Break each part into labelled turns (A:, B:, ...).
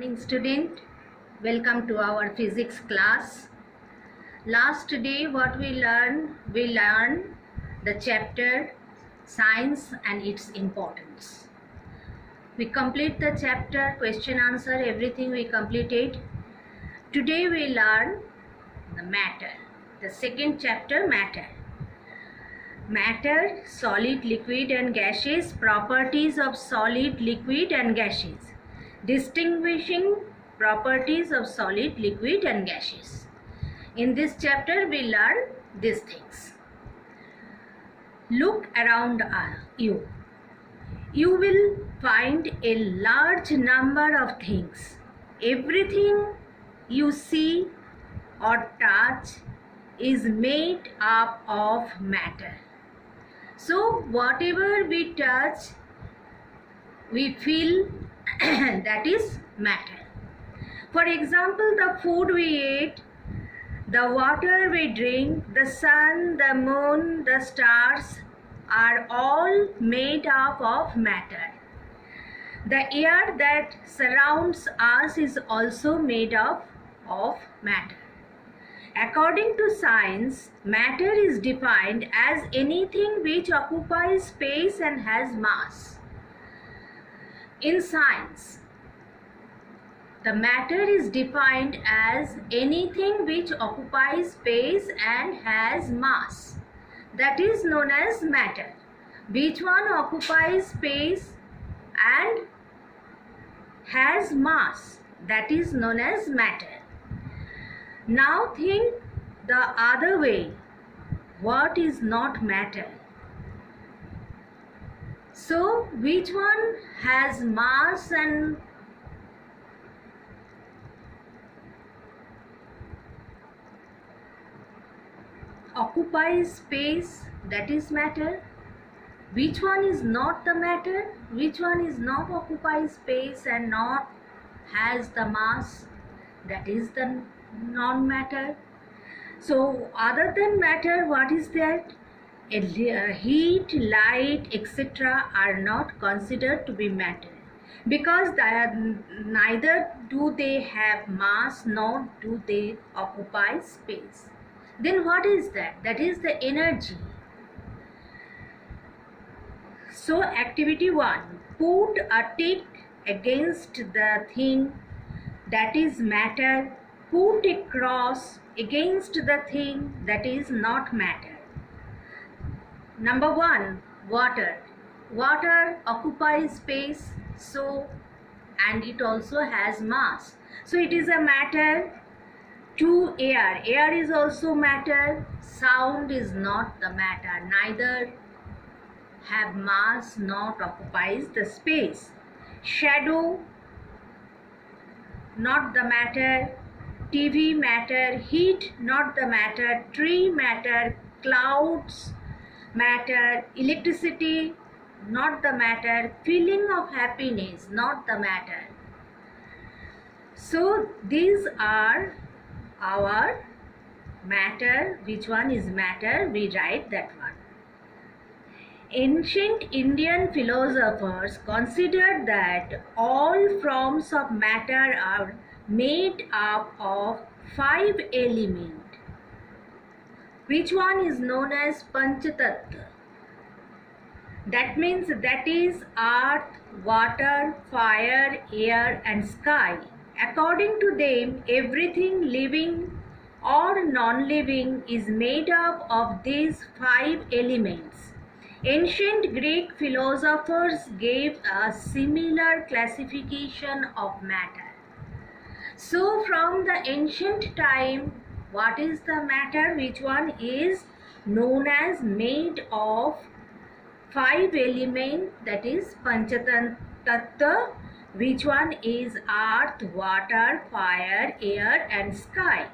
A: morning, student. Welcome to our physics class. Last day what we learned the chapter science and its importance. We complete the chapter, question answer, everything we completed. Today we learn the matter, the second chapter, matter. Matter, solid, liquid and gaseous, properties of solid, liquid and gaseous. Distinguishing properties of solid, liquid and gaseous. In this chapter we learn these things. Look around you. You will find a large number of things. Everything you see or touch is made up of matter. So whatever we touch, we feel that is matter. For example, the food we eat, the water we drink, the sun, the moon, the stars are all made up of matter. The air that surrounds us is also made up of matter. According to science, matter is defined as anything which occupies space and has mass. In science, the matter is defined as anything which occupies space and has mass. That is known as matter. Which one occupies space and has mass? That is known as matter. Now think the other way. What is not matter? So which one has mass and occupies space? That is matter. Which one is not the matter? Which one is not occupies space and not has the mass? That is the non-matter. So other than matter, what is that? Heat, light, etc. are not considered to be matter because neither do they have mass nor do they occupy space. Then what is that? That is the energy. So activity 1. Put a tick against the thing that is matter. Put a cross against the thing that is not matter. Number 1. Water. Water occupies space, so and it also has mass. So it is a matter. 2. Air. Air is also matter. Sound is not the matter. Neither have mass nor occupies the space. Shadow, not the matter. TV matter. Heat, not the matter. Tree matter. Clouds matter. Electricity, not the matter. Feeling of happiness, not the matter. So these are our matter. Which one is matter? We write that one. Ancient Indian philosophers considered that all forms of matter are made up of 5 elements. Which one is known as Panchatattva? That means that is earth, water, fire, air and sky. According to them, everything living or non-living is made up of these 5 elements. Ancient Greek philosophers gave a similar classification of matter. So from the ancient time, what is the matter? Which one is known as made of 5 elements, that is Panchatattva. Which one is earth, water, fire, air and sky.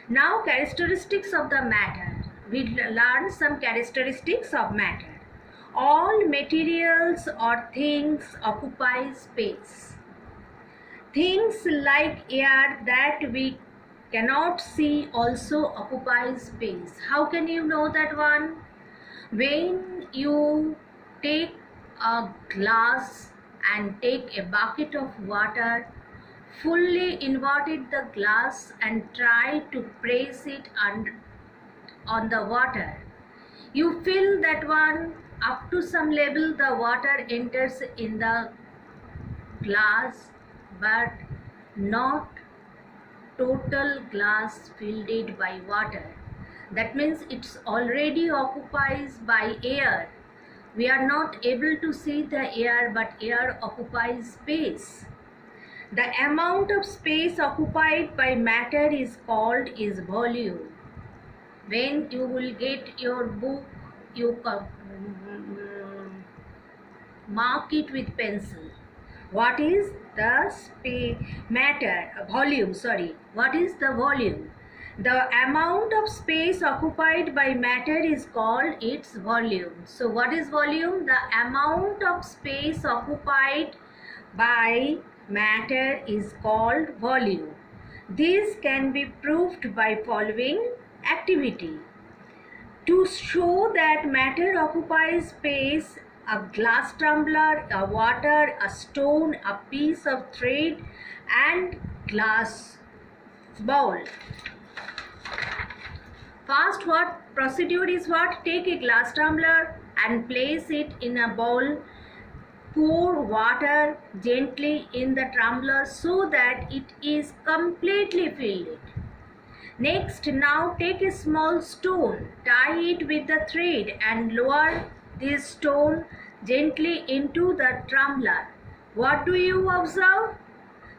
A: Now characteristics of the matter. We learn some characteristics of matter. All materials or things occupy space. Things like air that we cannot see also occupy space. How can you know that one? When you take a glass and take a bucket of water, fully inverted the glass and tried to press it on the water. You feel that one up to some level the water enters in the glass, but not total glass filled by water. That means it's already occupied by air. We are not able to see the air, but air occupies space. The amount of space occupied by matter is called volume. When you will get your book, you mark it with pencil. What is the volume? What is the volume? The amount of space occupied by matter is called its volume. So what is volume? The amount of space occupied by matter is called volume. This can be proved by following activity. To show that matter occupies space, a glass tumbler, a water, a stone, a piece of thread, and glass bowl. First, what procedure is what? Take a glass tumbler and place it in a bowl. Pour water gently in the tumbler so that it is completely filled. Next, now take a small stone, tie it with the thread and lower this stone gently into the tumbler. What do you observe?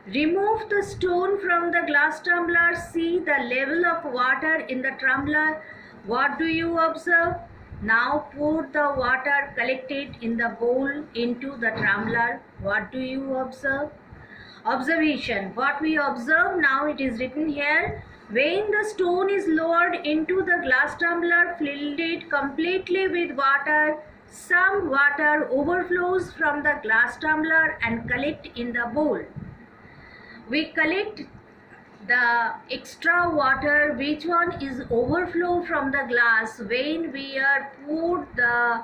A: Remove the stone from the glass tumbler. See the level of water in the tumbler. What do you observe? Now pour the water collected in the bowl into the tumbler. What do you observe? Observation. What we observe now, it is written here. When the stone is lowered into the glass tumbler, filled it completely with water, some water overflows from the glass tumbler and collect in the bowl. We collect the extra water, which one is overflow from the glass when we are poured the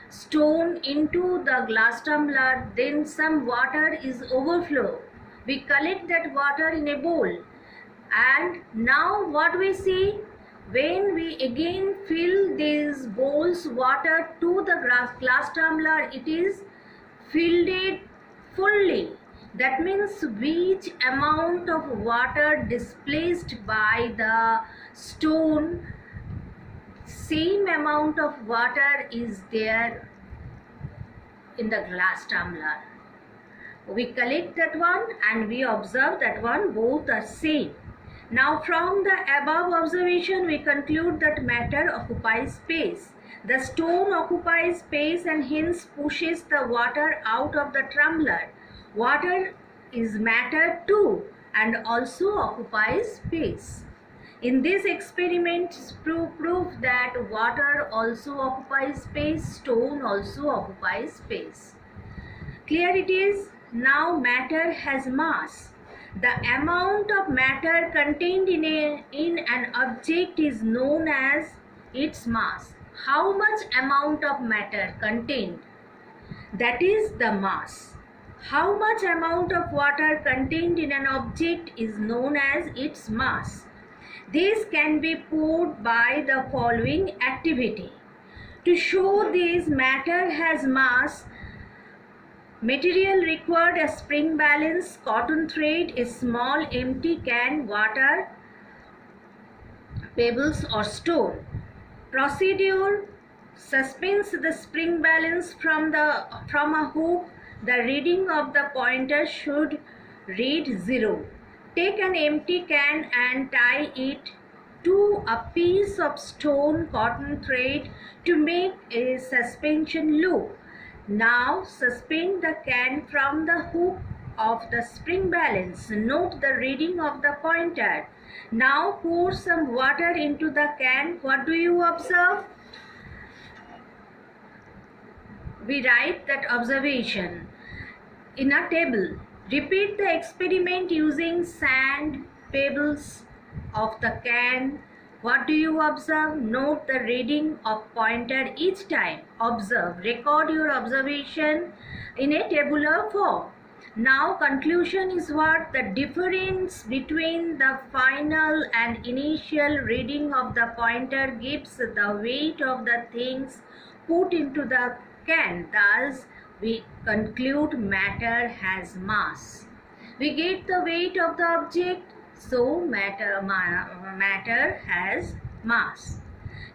A: stone into the glass tumbler, then some water is overflow. We collect that water in a bowl. And now what we see, when we again fill these bowls water to the glass tumbler, it is filled fully. That means which amount of water displaced by the stone, same amount of water is there in the glass tumbler. We collect that one and we observe that one, both are same. Now from the above observation we conclude that matter occupies space. The stone occupies space and hence pushes the water out of the tumbler. Water is matter too and also occupies space. In this experiment, prove that water also occupies space, stone also occupies space. Clear it is? Now matter has mass. The amount of matter contained in an object is known as its mass. How much amount of matter contained? That is the mass. How much amount of water contained in an object is known as its mass. This can be proved by the following activity. To show this matter has mass, material required a spring balance, cotton thread, a small empty can, water, pebbles or stone. Procedure: suspends the spring balance from a hook. The reading of the pointer should read 0. Take an empty can and tie it to a piece of stone cotton thread to make a suspension loop. Now suspend the can from the hook of the spring balance. Note the reading of the pointer. Now pour some water into the can. What do you observe? We write that observation in a table. Repeat the experiment using sand, pebbles of the can. What do you observe? Note the reading of pointer each time. Observe. Record your observation in a tabular form. Now conclusion is what? The difference between the final and initial reading of the pointer gives the weight of the things put into the can. Thus we conclude matter has mass. We get the weight of the object, so matter has mass.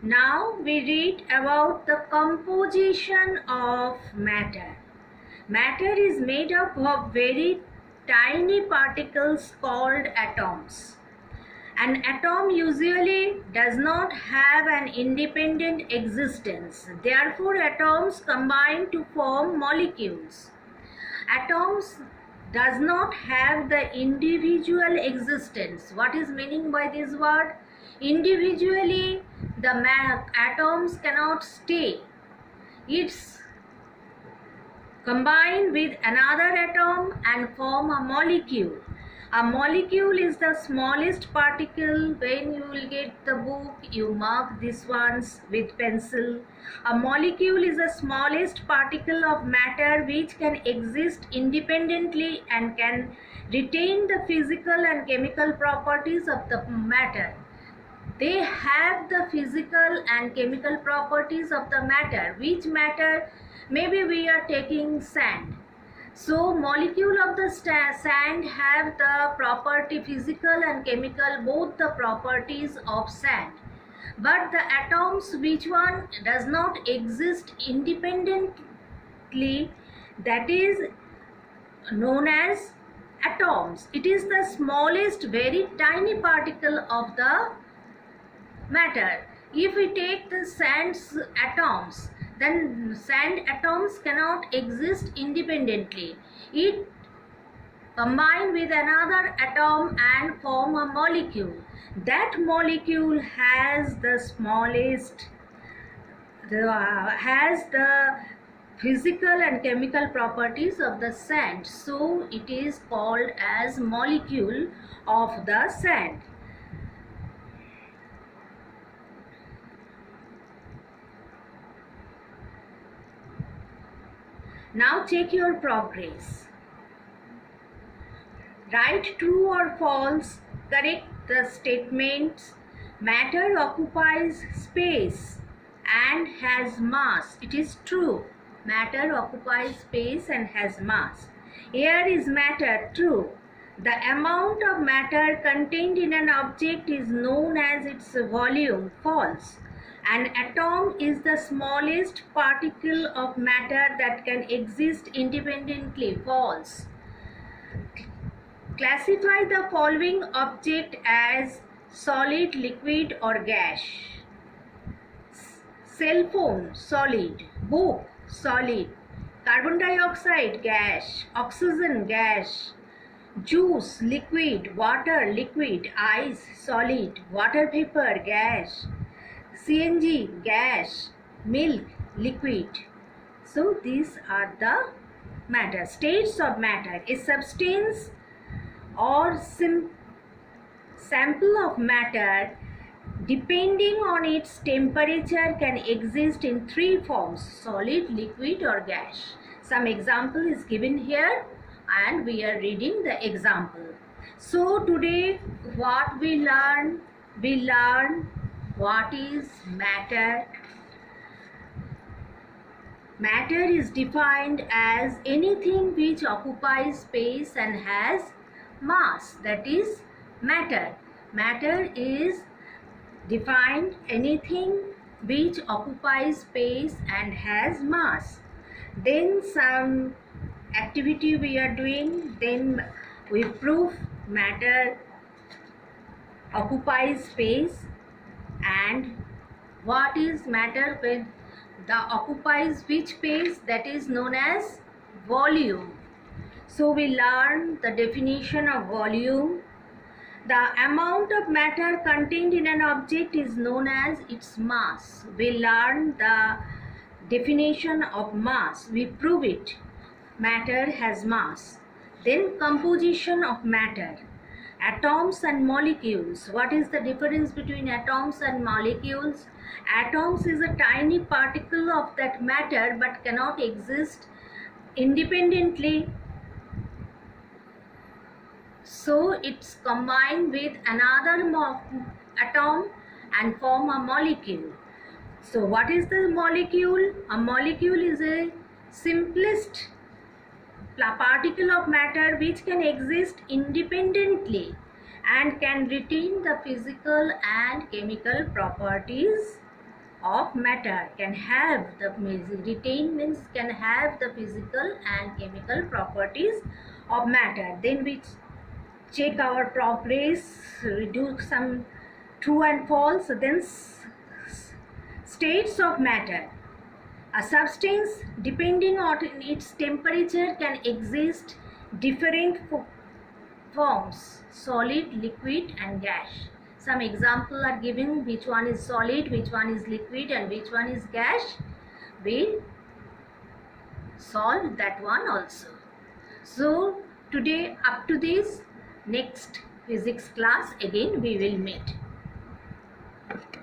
A: Now we read about the composition of matter. Matter is made up of very tiny particles called atoms. An atom usually does not have an independent existence. Therefore, atoms combine to form molecules. Atoms does not have the individual existence. What is meaning by this word? Individually, the atoms cannot stay. It's combine with another atom and form a molecule. A molecule is the smallest particle. When you will get the book, you mark these ones with pencil. A molecule is the smallest particle of matter which can exist independently and can retain the physical and chemical properties of the matter. They have the physical and chemical properties of the matter. Which matter? Maybe we are taking sand. So molecule of the sand have the property, physical and chemical, both the properties of sand. But the atoms, which one does not exist independently, that is known as atoms. It is the smallest, very tiny particle of the matter. If we take the sand's atoms, then sand atoms cannot exist independently. It combine with another atom and form a molecule. That molecule has the smallest, has the physical and chemical properties of the sand. So it is called as molecule of the sand. Now check your progress. Write true or false. Correct the statements. Matter occupies space and has mass. It is true. Matter occupies space and has mass. Air is matter. True. The amount of matter contained in an object is known as its volume. False. An atom is the smallest particle of matter that can exist independently. False. Classify the following object as solid, liquid or gas. Cell phone, solid. Book, solid. Carbon dioxide, gas. Oxygen, gas. Juice, liquid. Water, liquid. Ice, solid. Water vapor, gas. CNG, gas. Milk, liquid. So these are the matter. States of matter. A substance or sample of matter, depending on its temperature, can exist in three forms: solid, liquid or gas. Some example is given here and we are reading the example. So today what we learn what is matter. Matter is defined as anything which occupies space and has mass. That is matter. Matter is defined anything which occupies space and has mass. Then some activity we are doing. Then we prove matter occupies space. And what is matter when the occupies which space? That is known as volume. So we learn the definition of volume. The amount of matter contained in an object is known as its mass. We learn the definition of mass. We prove it. Matter has mass. Then composition of matter. Atoms and molecules. What is the difference between atoms and molecules? Atoms is a tiny particle of that matter but cannot exist independently. So it's combined with another atom and form a molecule. So what is the molecule? A molecule is a simplest particle of matter which can exist independently and can retain the physical and chemical properties of matter. Can have the retain means can have the physical and chemical properties of matter. Then we check our progress, we do some true and false. Then states of matter. A substance, depending on its temperature, can exist different forms: solid, liquid, and gas. Some examples are given, which one is solid, which one is liquid, and which one is gas. We solve that one also. So today up to this, next physics class again we will meet.